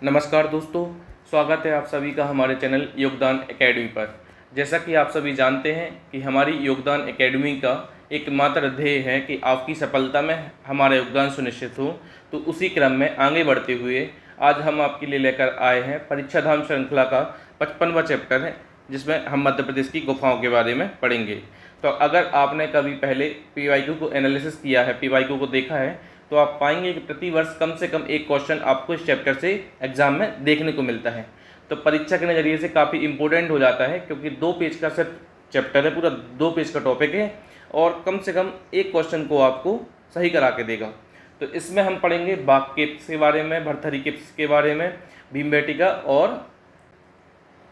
नमस्कार दोस्तों, स्वागत है आप सभी का हमारे चैनल योगदान एकेडमी पर। जैसा कि आप सभी जानते हैं कि हमारी योगदान एकेडमी का एकमात्र ध्येय है कि आपकी सफलता में हमारा योगदान सुनिश्चित हो। तो उसी क्रम में आगे बढ़ते हुए आज हम आपके लिए लेकर आए हैं परीक्षा धाम श्रृंखला का 55वां चैप्टर है, जिसमें हम मध्य प्रदेश की गुफाओं के बारे में पढ़ेंगे। तो अगर आपने कभी पहले पीवाईक्यू को एनालिसिस किया है, पीवाईक्यू को देखा है, तो आप पाएंगे कि प्रतिवर्ष कम से कम एक क्वेश्चन आपको इस चैप्टर से एग्जाम में देखने को मिलता है। तो परीक्षा के नज़रिए से काफ़ी इंपॉर्टेंट हो जाता है, क्योंकि 2 पेज का सिर्फ चैप्टर है, पूरा 2 पेज का टॉपिक है और कम से कम एक क्वेश्चन को आपको सही करा के देगा। तो इसमें हम पढ़ेंगे बाघ केव्स के बारे में, भरथरी केव्स के बारे में, भीमबेटका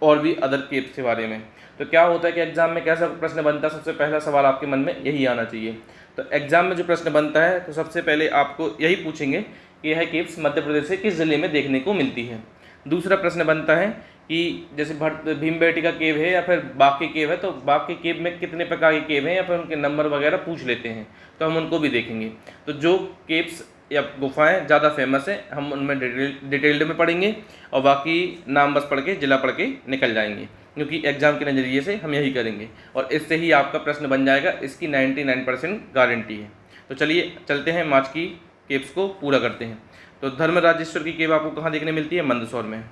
और भी अदर केव्स के बारे में। तो क्या होता है कि एग्जाम में कैसा प्रश्न बनता है, सबसे पहला सवाल आपके मन में यही आना चाहिए। तो एग्जाम में जो प्रश्न बनता है तो सबसे पहले आपको यही पूछेंगे कि यह केव्स मध्य प्रदेश के किस ज़िले में देखने को मिलती है। दूसरा प्रश्न बनता है कि जैसे भीमबेटका केव है या फिर बाघ की केव है, तो बाघ की केव में कितने प्रकार के केव हैं या फिर उनके नंबर वगैरह पूछ लेते हैं, तो हम उनको भी देखेंगे। तो जो केव्स या गुफाएं ज़्यादा फेमस हैं हम उनमें डिटेल्ड में पढ़ेंगे और बाकी नाम बस पढ़ के जिला पढ़ के निकल जाएंगे, क्योंकि एग्ज़ाम के नज़रिए से हम यही करेंगे और इससे ही आपका प्रश्न बन जाएगा। इसकी 99% गारंटी है। तो चलिए चलते हैं, मार्च की केव्स को पूरा करते हैं। तो धर्मराजेश्वर की केव आपको कहाँ देखने मिलती है? मंदसौर में।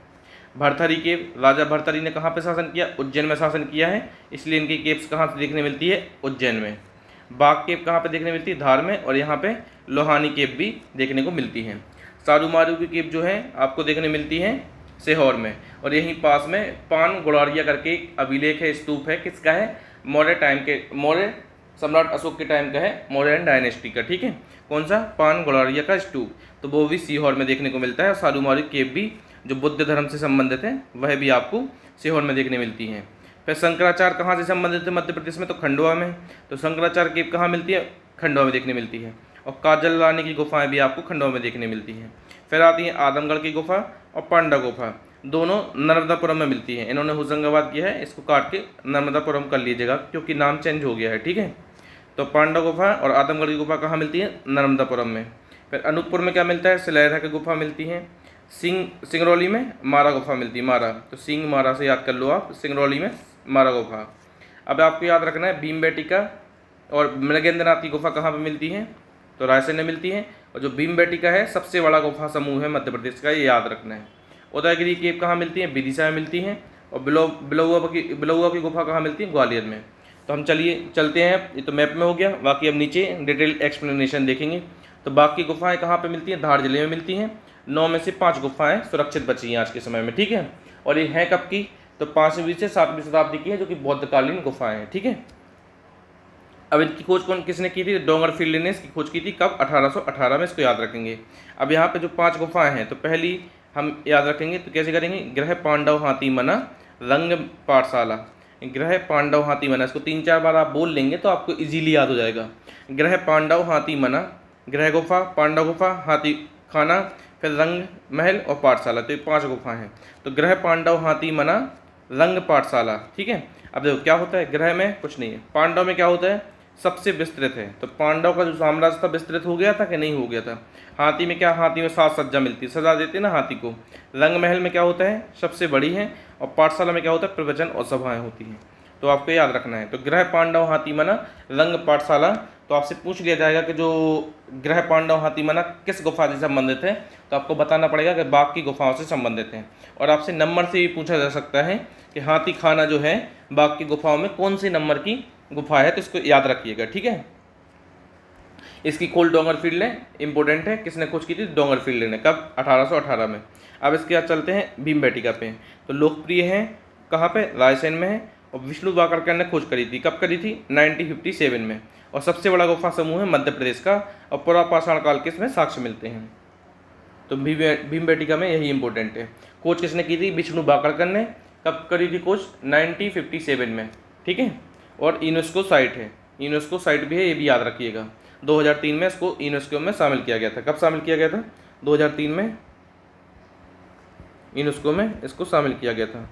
भरथरी केव, राजा भरथरी ने कहाँ पे शासन किया? उज्जैन में शासन किया है, इसलिए इनकी केव्स कहाँ से देखने मिलती है? उज्जैन में। बाघ केव कहाँ पे देखने मिलती है? धार में। और यहाँ पे लोहानी केव भी देखने को मिलती है। सारूमारू की केव जो है आपको देखने मिलती है सीहोर में। और यहीं पास में पान गुड़ारिया करके एक अभिलेख है, स्तूप है, किसका है? मौर्य सम्राट अशोक के टाइम का है, मौर्यन डायनेस्टी का। ठीक है, कौन सा? पान गुड़ारिया का स्तूप, तो वो भी सीहोर में देखने को मिलता है। और सारूमारू केव भी जो बुद्ध धर्म से संबंधित है वह भी आपको सीहोर में देखने मिलती है। फिर शंकराचार्य कहाँ से संबंधित है मध्य प्रदेश में? तो खंडवा में। तो शंकराचार्य केव कहाँ मिलती है? खंडवा में देखने मिलती है। और काजल रानी की गुफाएं भी आपको खंडवा में देखने मिलती हैं। फिर आती है आदमगढ़ की गुफा और पांडा गुफा, दोनों नर्मदापुरम में मिलती है। इन्होंने होशंगाबाद किया है, इसको काट के नर्मदापुरम कर लीजिएगा क्योंकि नाम चेंज हो गया है। ठीक है, तो पांडा गुफा और आदमगढ़ की गुफा कहाँ मिलती है? नर्मदापुरम में। फिर अनूपपुर में क्या मिलता है? सिलेहरा की गुफा मिलती है। सिंगरौली में मारा गुफा मिलती है। मारा, तो सिंह मारा से याद कर लो आप, सिंगरौली में मारा गुफा। अब आपको याद रखना है भीमबेटका और मृगेंद्रनाथ की गुफा कहाँ पर मिलती है? तो रायसेन में मिलती है। और जो भीमबेटका है सबसे बड़ा गुफा समूह है मध्य प्रदेश का, ये याद रखना है। उदयगिरी केव कहाँ मिलती है? विदिशा में मिलती है। और बिलौआ की गुफा कहाँ मिलती है? ग्वालियर में। तो हम चलते हैं, ये तो मैप में हो गया, बाकी अब नीचे डिटेल एक्सप्लेनेशन देखेंगे। तो बाघ की गुफाएं कहाँ पे मिलती हैं? धार जिले में मिलती हैं। 9 में से 5 गुफाएं सुरक्षित बची हैं आज के समय में। ठीक है, और ये हैं कब की? तो 5वीं से 7वीं शताब्दी की है, जो कि बौद्धकालीन गुफाएं हैं। ठीक है, अब इनकी खोज किसने की थी? डोंगरफील्ड ने इसकी खोज की थी। कब? 1818 में। इसको याद रखेंगे। अब यहाँ पे जो 5 गुफाएं हैं, तो पहली हम याद रखेंगे, तो कैसे करेंगे? गृह पांडव हाथी मना रंग पाठशाला। गृह पांडव हाथी मना, इसको 3-4 बार आप बोल लेंगे तो आपको इजीली याद हो जाएगा। गृह पांडव हाथी मना, गृह गुफा, पांडव गुफा, हाथी खाना, फिर रंग महल और पाठशाला। तो ये 5 गुफाएं हैं। तो गृह पांडव हाथी मना रंग पाठशाला। ठीक है, अब देखो क्या होता है, गृह में कुछ नहीं है, पांडव में क्या होता है? सबसे विस्तृत है। तो पांडव का जो साम्राज्य था विस्तृत हो गया था कि नहीं हो गया था? हाथी में क्या? हाथी में 7 सज्जा मिलती है, सजा देते हैं ना हाथी को। रंग महल में क्या होता है? सबसे बड़ी है। और पाठशाला में क्या होता है? प्रवचन और सभाएं होती हैं। तो आपको याद रखना है। तो गृह पांडव हाथी मना रंग पाठशाला। तो आपसे पूछ लिया जाएगा कि जो गृह पांडव हाथी मना किस गुफा से संबंधित है, तो आपको बताना पड़ेगा कि बाघ की गुफाओं से संबंधित है। और आपसे नंबर से भी पूछा जा सकता है कि हाथी खाना जो है बाघ की गुफाओं में कौन सी नंबर की गुफा है, तो इसको याद रखिएगा। ठीक है, इसकी खोज डोंगरफील्ड ने, इंपॉर्टेंट है, किसने खोज की थी? डोंगरफील्ड ने। कब? 1818 में। अब इसके बाद चलते हैं भीमबेटका पे। तो लोकप्रिय है कहाँ पे? रायसेन में है। और विष्णु वाकरकर ने खोज करी थी। कब करी थी? 1957 में। और सबसे बड़ा गुफा समूह है मध्य प्रदेश का। और पुरापाषाण काल के इसमें साक्ष्य मिलते हैं। तो भीमबेटका में यही इंपॉर्टेंट है। खोज किसने की थी? विष्णु वाकरकर ने। कब करी थी खोज? 1957 में। ठीक है, और यूनेस्को साइट है, यूनेस्को साइट भी है, ये भी याद रखिएगा। 2003 में इसको यूनेस्को में शामिल किया गया था। कब शामिल किया गया था? 2003 में यूनेस्को में इसको शामिल किया गया था।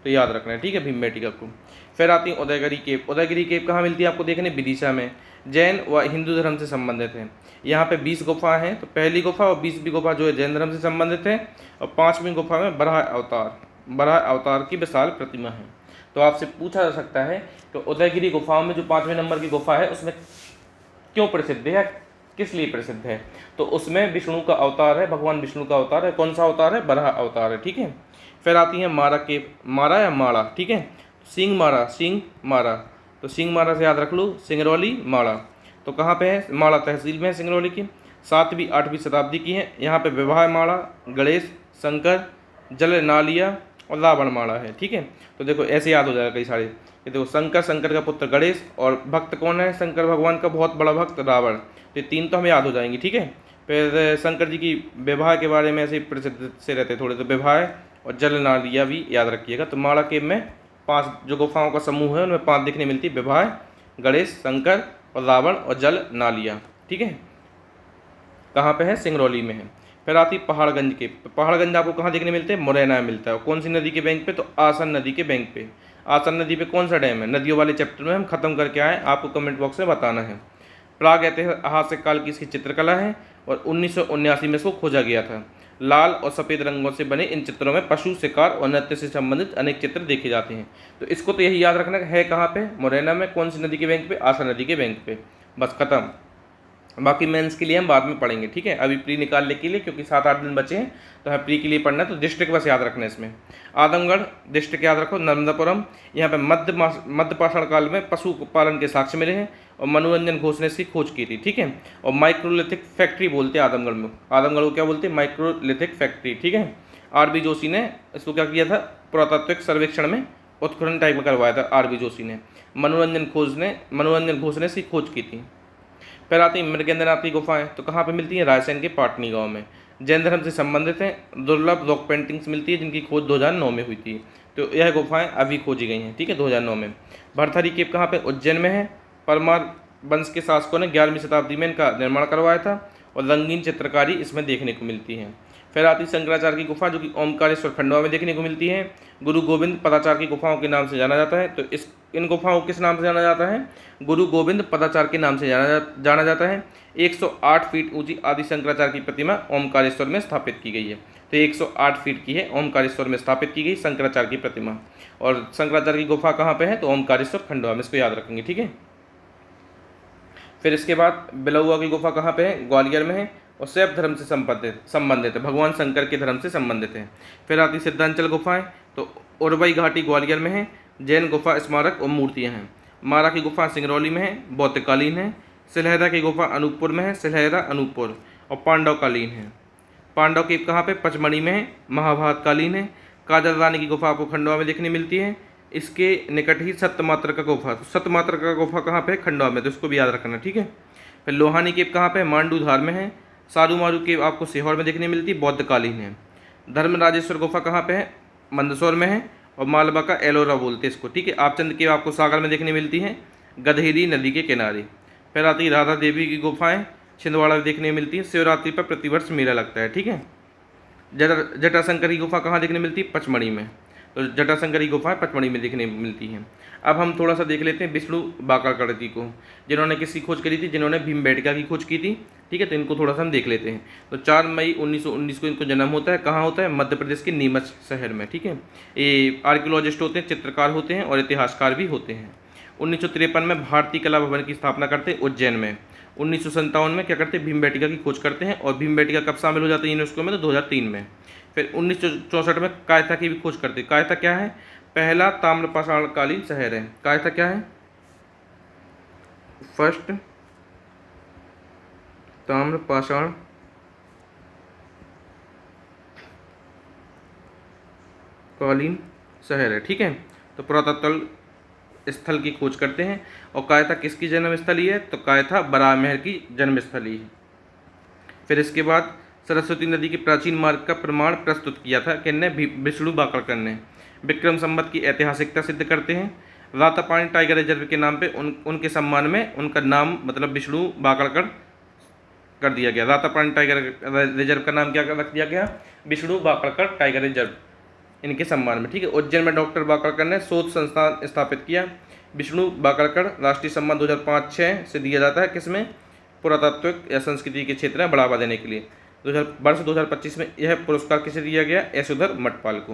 तो याद रखना है, ठीक है, भीमबेटका को। फिर आती है उदयगिरी केव। उदयगिरी केव कहाँ मिलती है आपको देखने, विदिशा में। जैन व हिंदू धर्म से संबंधित है। यहाँ पे 20 गुफा हैं, तो पहली गुफा और 20वीं गुफा जो है जैन धर्म से संबंधित है, और 5वीं गुफा में बराह अवतार की विशाल प्रतिमा है। तो आपसे पूछा जा सकता है कि उदयगिरी गुफाओं में जो 5वें नंबर की गुफा है उसमें क्यों प्रसिद्ध है, किस लिए प्रसिद्ध है? तो उसमें विष्णु का अवतार है, भगवान विष्णु का अवतार है। कौन सा अवतार है? बराह अवतार है, ठीक है। फिर आती है मारा केव, मारा या माड़ा, ठीक है, सिंह मारा, तो सिंह मारा से याद रख लो, सिंगरौली माड़ा। तो कहाँ पे है? माड़ा तहसील में है सिंगरौली की। 7वीं 8वीं शताब्दी की है। यहाँ पे विवाह माड़ा, गणेश, शंकर, जल नालिया और रावण माड़ा है, ठीक है। तो देखो ऐसे याद हो जाएगा कई सारे। ये देखो शंकर का पुत्र गणेश, और भक्त कौन है शंकर भगवान का? बहुत बड़ा भक्त रावण। तो ये 3 तो हमें याद हो जाएंगी, ठीक है। फिर शंकर जी की विवाह के बारे में ऐसे प्रसिद्ध से रहते थोड़े, तो विवाह और जल नालिया भी याद रखिएगा। तो माड़ा केव में 5 जो गुफाओं का समूह है उनमें 5 दिखने मिलती है, विवाह, गणेश, शंकर और रावण और जल नालिया, ठीक है। कहाँ पे है? सिंगरौली में है। फिर आती पहाड़गंज के। पहाड़गंज आपको कहाँ देखने मिलते हैं? मुरैना में मिलता है। कौन सी नदी के बैंक पे? तो आसन नदी के बैंक पे। आसन नदी पे कौन सा डैम है? नदियों वाले चैप्टर में हम खत्म करके आए, आपको कमेंट बॉक्स में बताना है। प्राग ऐतिहासिक काल की इसकी चित्रकला है, और 1979 में इसको खोजा गया था। लाल और सफ़ेद रंगों से बने इन चित्रों में पशु शिकार और नृत्य से संबंधित अनेक चित्र देखे जाते हैं। तो इसको तो यही याद रखना है कहाँ पे? मुरैना में। कौन सी नदी के बैंक पे? आसन नदी के बैंक पे। बस खत्म। बाकी मेंस के लिए हम बाद में पढ़ेंगे, ठीक है। अभी प्री निकालने के लिए, क्योंकि 7-8 दिन बचे हैं, तो हमें प्री के लिए पढ़ना है। तो डिस्ट्रिक्ट बस याद रखना है इसमें। आदमगढ़ डिस्ट्रिक्ट याद रखो, नर्मदापुरम। यहाँ पे मध्य पाषाण काल में पशु पालन के साक्ष्य मिले हैं, और मनोरंजन घोष ने इसकी खोज की थी, ठीक है। और माइक्रोलिथिक फैक्ट्री बोलते हैं आदमगढ़ में। आदमगढ़ को क्या बोलते हैं? माइक्रोलिथिक फैक्ट्री, ठीक है। RB जोशी ने इसको क्या किया था? पुरातात्विक सर्वेक्षण में उत्खनन टाइप में करवाया था RB जोशी ने। मनोरंजन घोष ने इसकी खोज की थी। फिर आती है मृगेंद्रनाथ की गुफाएं। तो कहाँ पे मिलती हैं? रायसेन के पाटनी गांव में। जैन धर्म से संबंधित हैं। दुर्लभ रॉक पेंटिंग्स मिलती है जिनकी खोज 2009 में हुई थी। तो यह गुफाएं अभी खोजी गई हैं, ठीक है, 2009 में। भरथरी केव कहाँ पे? उज्जैन में है। परमार वंश के शासकों ने 11वीं शताब्दी में इनका निर्माण करवाया था, और रंगीन चित्रकारी इसमें देखने को मिलती है। फिर आती शंकराचार्य की गुफा, जो कि ओमकारेश्वर खंडवा में देखने को मिलती है। गुरु गोविंद पदाचार की गुफाओं के नाम से जाना जाता है। तो इन गुफाओं को किस नाम से जाना जाता है? गुरु गोविंद पदाचार के नाम से जाना जाता है। 108 फीट ऊंची आदि शंकराचार्य की प्रतिमा ओमकारेश्वर में स्थापित की गई है। तो 108 फीट की है, ओमकारेश्वर में स्थापित की गई शंकराचार्य की प्रतिमा। और शंकराचार्य की गुफा कहाँ पे है? तो ओमकारेश्वर खंडवा में। इसको याद रखेंगे, ठीक है। फिर इसके बाद बिलौआ की गुफा कहाँ पे है? ग्वालियर में है, और शैव धर्म से संबंधित है, भगवान शंकर के धर्म से संबंधित है। फिर आती सिद्धांचल गुफाएं। तो उरवई घाटी ग्वालियर में है। जैन गुफा स्मारक और मूर्तियां हैं। मारा की गुफा सिंगरौली में है, बौद्धकालीन है। सिलहरा की गुफा अनूपपुर में है, सिलहरा अनूपपुर। और पांडवकालीन है। पांडव की कहाँ पे? पचमढ़ी में है, महाभारतकालीन है। काजल रानी की गुफा आपको खंडवा में देखने मिलती है। इसके निकट ही सत्यमात्रका गुफा। तो सत्यमात्रका गुफा कहाँ पे? खंडवा में। तो इसको भी याद रखना, ठीक है। फिर लोहानी केव कहाँ पे? मांडूधार में है। सारूमारू केव आपको सीहोर में देखने मिलती है, बौद्धकालीन है। धर्मराजेश्वर गुफा कहाँ पे है? मंदसौर में है। और मालवा का एलोरा बोलते हैं इसको, ठीक है। आपचंद केव आपको सागर में देखने मिलती है, गधेरी नदी के किनारे। फिर आती है राधा देवी की गुफाएं, छिंदवाड़ा में देखने मिलती है। शिवरात्रि पर प्रतिवर्ष मेला लगता है, ठीक है। जटाशंकर की गुफा कहाँ देखने मिलती है? पचमढ़ी में। तो जटाशंकर की गुफा पचमढ़ी में देखने मिलती है। अब हम थोड़ा सा देख लेते हैं विष्णु बाकाकड़ जी को, जिन्होंने किसकी खोज करी थी? जिन्होंने भीमबेटका की खोज की थी, ठीक है। तो इनको थोड़ा सा हम देख लेते हैं। तो 4 मई 1919 को इनको जन्म होता है। कहाँ होता है? मध्य प्रदेश के नीमच शहर में, ठीक है। ये आर्कियोलॉजिस्ट होते हैं, चित्रकार होते हैं और इतिहासकार भी होते हैं। 1953 में भारतीय कला भवन की स्थापना करते हैं उज्जैन में। 1957 में क्या करते हैं? भीमबेटका की खोज करते हैं। और भीमबेटका कब शामिल हो जाते हैं यूनेस्को में? तो 2003 में। फिर 1964 में कायथा की भी खोज करते हैं। कायथा क्या है? पहला ताम्रपाषाणकालीन शहर है। कायथा क्या है? फर्स्ट ताम्रपाषाण कालीन शहर है, ठीक है। तो पुरातत्व स्थल की खोज करते हैं। और कायथा किसकी जन्म स्थली है? तो कायथा बराहमेर की जन्म स्थली है। फिर इसके बाद सरस्वती नदी के प्राचीन मार्ग का प्रमाण प्रस्तुत किया था किसने? विष्णु बाकाकड़ ने। विक्रम संवत की ऐतिहासिकता सिद्ध करते हैं। रातापानी टाइगर रिजर्व के नाम पे उनके सम्मान में उनका नाम मतलब विष्णु बाकाकड़ कर दिया गया। रातापानी टाइगर रिजर्व का नाम क्या रख दिया गया? विष्णु बाकाकड़ टाइगर रिजर्व। इनके सम्मान में, ठीक है। उज्जैन में डॉक्टर बाकड़कर ने शोध संस्थान स्थापित किया। विष्णु बाकड़कर राष्ट्रीय सम्मान 2005-06 से दिया जाता है, किसमें? पुरातात्विक या संस्कृति के क्षेत्र में बढ़ावा देने के लिए। 2025 में यह पुरस्कार किसे दिया गया? यशोधर मठपाल को।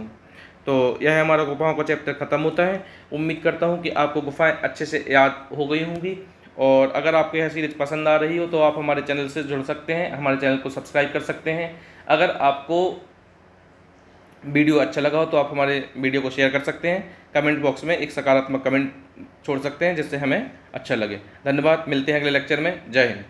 तो यह हमारा गुफाओं का चैप्टर खत्म होता है। उम्मीद करता हूँ कि आपको गुफाएं अच्छे से याद हो गई होंगी, और अगर आपको यह सीरीज पसंद आ रही हो तो आप हमारे चैनल से जुड़ सकते हैं, हमारे चैनल को सब्सक्राइब कर सकते हैं। अगर आपको वीडियो अच्छा लगा हो तो आप हमारे वीडियो को शेयर कर सकते हैं। कमेंट बॉक्स में एक सकारात्मक कमेंट छोड़ सकते हैं जिससे हमें अच्छा लगे। धन्यवाद, मिलते हैं अगले लेक्चर में। जय हिंद।